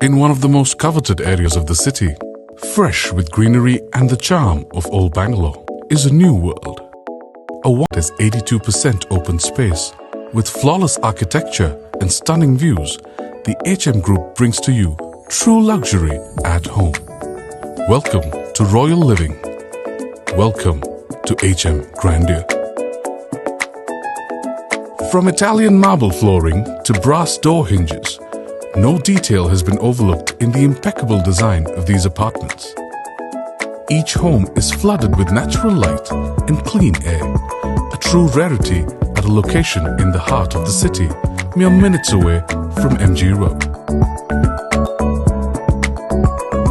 in one of the most coveted areas of the city, fresh with greenery and the charm of old Bangalore, is a new world. A one is 82% open space. With flawless architecture and stunning views, the HM Group brings to you true luxury at home. Welcome to Royal Living. Welcome to HM Grandeur. From Italian marble flooring to brass door hinges, no detail has been overlooked in the impeccable design of these apartments. Each home is flooded with natural light and clean air, a true rarity at a location in the heart of the city, mere minutes away from MG Road.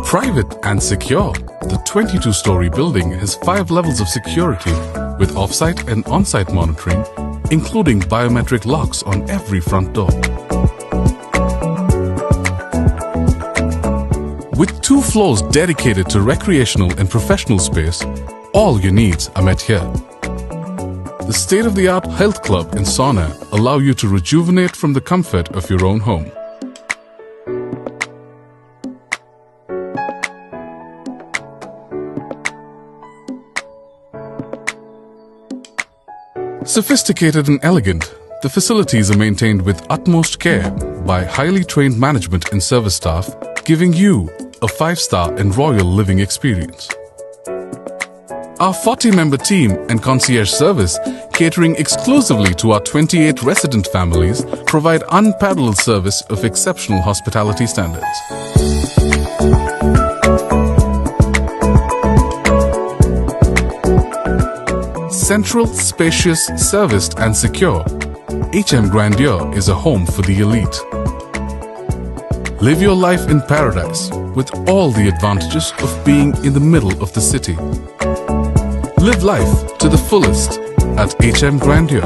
Private and secure, the 22-story building has 5 levels of security with off-site and on-site monitoring, including biometric locks on every front door. With 2 floors dedicated to recreational and professional space, all your needs are met here. The state-of-the-art health club and sauna allow you to rejuvenate from the comfort of your own home. Sophisticated and elegant, the facilities are maintained with utmost care by highly trained management and service staff, giving you a 5-star and royal living experience. Our 40-member team and concierge service, catering exclusively to our 28 resident families, provide unparalleled service of exceptional hospitality standards. Central, spacious, serviced and secure, HM Grandeur is a home for the elite. Live your life in paradise with all the advantages of being in the middle of the city. Live life to the fullest at HM Grandeur.